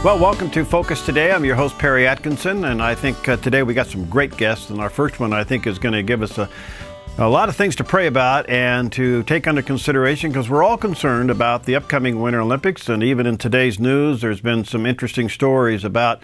Well, welcome to Focus Today. I'm your host, Perry Atkinson, and I think today we got some great guests. And our first one, I think, is going to give us a lot of things to pray about and to take under consideration, because we're all concerned about the upcoming Winter Olympics. And even in today's news, there's been some interesting stories about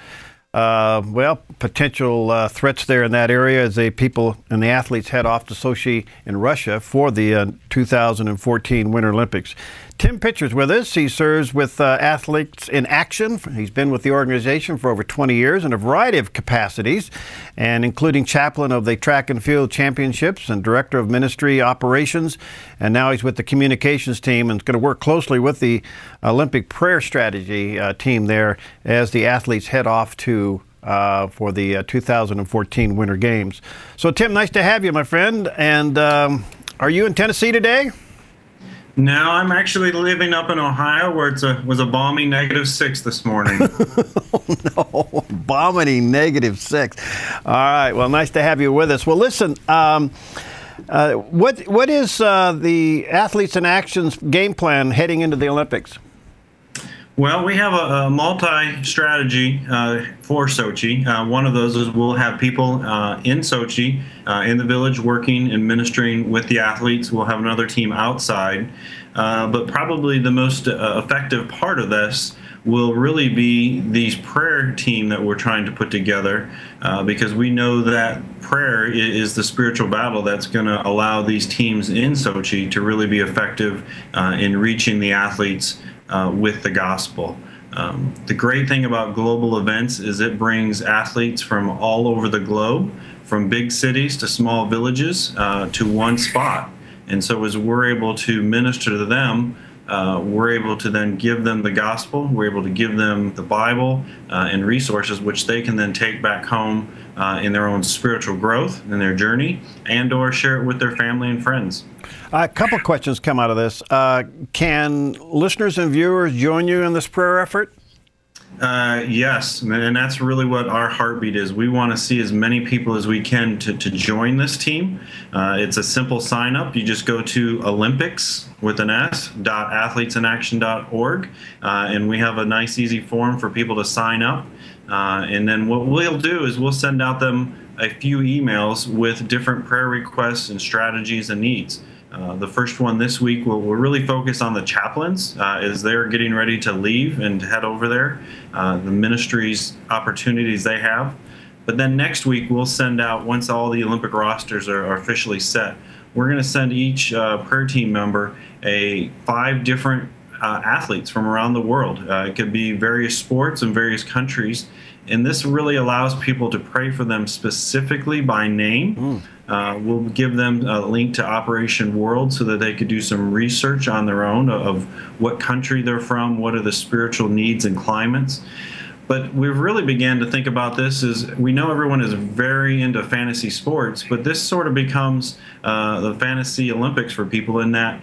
potential threats there in that area as the people and the athletes head off to Sochi in Russia for the 2014 Winter Olympics. Tim Pitcher's with us. He serves with Athletes in Action. He's been with the organization for over 20 years in a variety of capacities, and including chaplain of the track and field championships and director of ministry operations. And now he's with the communications team and is going to work closely with the Olympic prayer strategy team there as the athletes head off to for the 2014 Winter Games. So, Tim, nice to have you, my friend. And are you in Tennessee today? No, I'm actually living up in Ohio, where it was a balmy -6 this morning. Oh, no, balmy -6. All right, well, nice to have you with us. Well, listen, what is the Athletes in Action's game plan heading into the Olympics? Well, we have a multi-strategy for Sochi. One of those is we'll have people in Sochi, in the village, working and ministering with the athletes. We'll have another team outside. But probably the most effective part of this will really be these prayer team that we're trying to put together, because we know that prayer is the spiritual battle that's going to allow these teams in Sochi to really be effective in reaching the athletes with the gospel. The great thing about global events is it brings athletes from all over the globe, from big cities to small villages, to one spot. And so as we're able to minister to them, we're able to then give them the gospel, we're able to give them the Bible and resources which they can then take back home in their own spiritual growth, in their journey, and or share it with their family and friends. A couple questions come out of this. Can listeners and viewers join you in this prayer effort? Yes, and that's really what our heartbeat is. We want to see as many people as we can to join this team. It's a simple sign up. You just go to olympics.athletesinaction.org, and we have a nice, easy form for people to sign up. And then what we'll do is we'll send out them a few emails with different prayer requests and strategies and needs. The first one this week will really focus on the chaplains as they're getting ready to leave and head over there, the ministries opportunities they have. But then next week we'll send out, once all the Olympic rosters are officially set, we're going to send each prayer team member 5 different athletes from around the world. It could be various sports and various countries. And this really allows people to pray for them specifically by name. We'll give them a link to Operation World so that they could do some research on their own of what country they're from, what are the spiritual needs and climates. But we've really began to think about this as we know everyone is very into fantasy sports, but this sort of becomes the fantasy Olympics for people, in that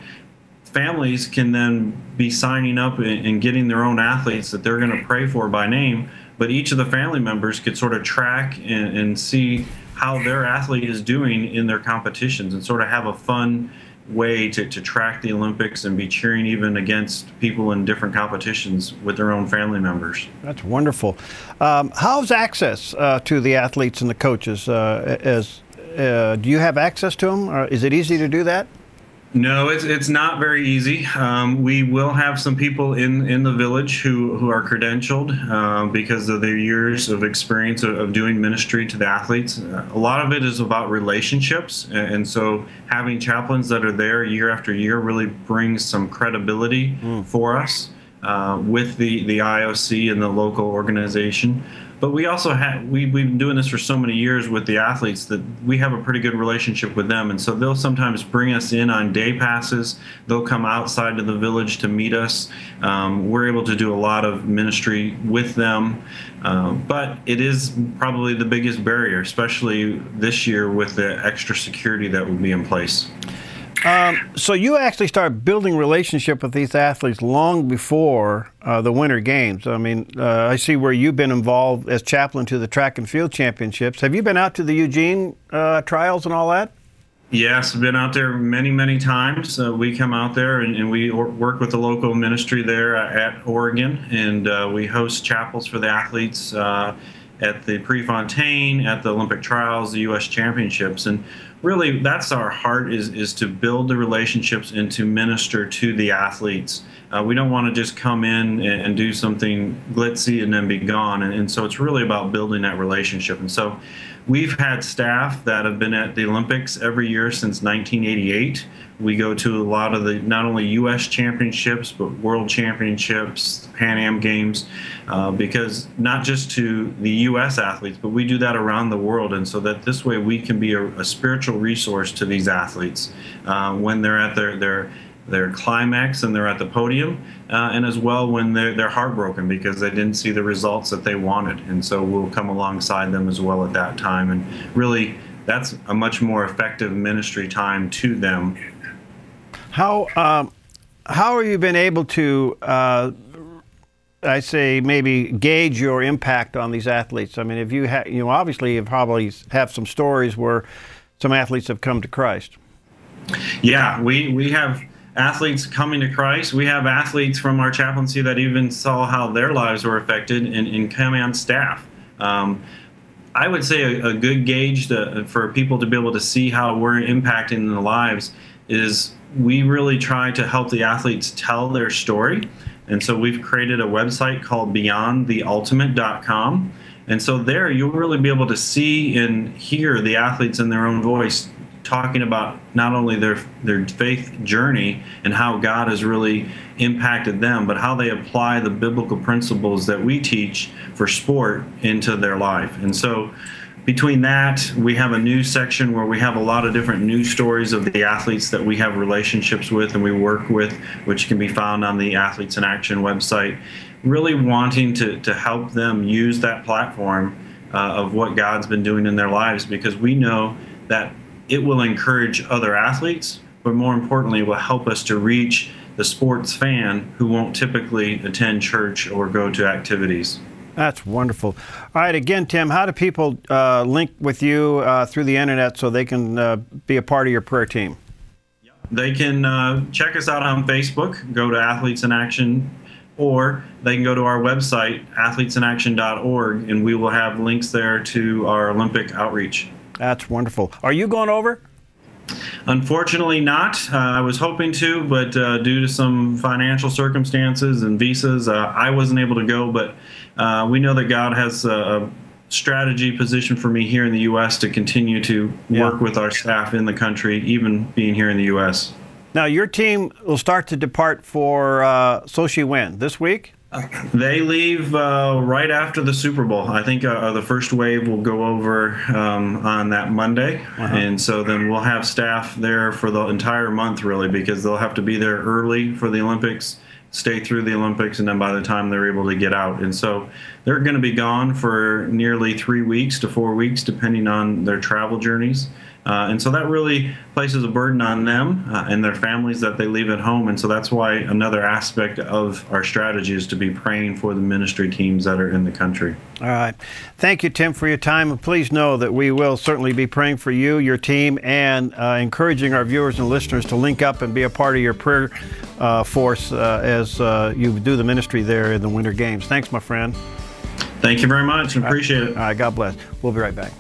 families can then be signing up and getting their own athletes that they're going to pray for by name. But each of the family members could sort of track and see how their athlete is doing in their competitions, and sort of have a fun way to track the Olympics and be cheering even against people in different competitions with their own family members. That's wonderful. How's access to the athletes and the coaches? Do you have access to them? Or is it easy to do that? No, it's not very easy. We will have some people in the village who are credentialed because of their years of experience of doing ministry to the athletes. A lot of it is about relationships, and so having chaplains that are there year after year really brings some credibility for us with the IOC and the local organization. But we also we've been doing this for so many years with the athletes that we have a pretty good relationship with them. And so they'll sometimes bring us in on day passes. They'll come outside to the village to meet us. We're able to do a lot of ministry with them. But it is probably the biggest barrier, especially this year with the extra security that will be in place. So you actually start building relationship with these athletes long before the Winter Games. I mean, I see where you've been involved as chaplain to the track and field championships. Have you been out to the Eugene trials and all that? Yes, I've been out there many, many times. We come out there and we work with the local ministry there at Oregon, and we host chapels for the athletes at the Prefontaine, at the Olympic trials, the U.S. championships. And really, that's our heart, is to build the relationships and to minister to the athletes. We don't want to just come in and do something glitzy and then be gone. And so it's really about building that relationship. And so we've had staff that have been at the Olympics every year since 1988. We go to a lot of the not only U.S. championships, but world championships, Pan Am Games, because not just to the U.S. athletes, but we do that around the world. And so that this way we can be a spiritual resource to these athletes when they're at their climax and they're at the podium, and as well when they're heartbroken because they didn't see the results that they wanted. And so we'll come alongside them as well at that time. And really, that's a much more effective ministry time to them. How have you been able to, I say, maybe gauge your impact on these athletes? I mean, if you obviously you probably have some stories where some athletes have come to Christ. Yeah, we have athletes coming to Christ. We have athletes from our chaplaincy that even saw how their lives were affected and coming on staff. I would say a good gauge for people to be able to see how we're impacting their lives is we really try to help the athletes tell their story. And so we've created a website called beyondtheultimate.com. And so there you'll really be able to see and hear the athletes in their own voice talking about not only their faith journey and how God has really impacted them, but how they apply the biblical principles that we teach for sport into their life. And so between that, we have a news section where we have a lot of different news stories of the athletes that we have relationships with and we work with, which can be found on the Athletes in Action website, really wanting to help them use that platform of what God's been doing in their lives, because we know that it will encourage other athletes, but more importantly, it will help us to reach the sports fan who won't typically attend church or go to activities. That's wonderful. All right, again, Tim, how do people link with you through the internet so they can be a part of your prayer team? They can check us out on Facebook, go to Athletes in Action, or they can go to our website, athletesinaction.org, and we will have links there to our Olympic outreach. That's wonderful. Are you going over? Unfortunately not. I was hoping to, but due to some financial circumstances and visas, I wasn't able to go. But we know that God has a strategy position for me here in the U.S. to continue to work with our staff in the country, even being here in the U.S. Now, your team will start to depart for Sochi when? This week? They leave right after the Super Bowl. I think the first wave will go over on that Monday. And so then we'll have staff there for the entire month, really, because they'll have to be there early for the Olympics, stay through the Olympics, and then by the time they're able to get out. And so they're going to be gone for nearly 3 weeks to 4 weeks, depending on their travel journeys. And so that really places a burden on them and their families that they leave at home. And so that's why another aspect of our strategy is to be praying for the ministry teams that are in the country. All right. Thank you, Tim, for your time. And please know that we will certainly be praying for you, your team, and encouraging our viewers and listeners to link up and be a part of your prayer force as you do the ministry there in the Winter Games. Thanks, my friend. Thank you very much. Appreciate it. All right. God bless. We'll be right back.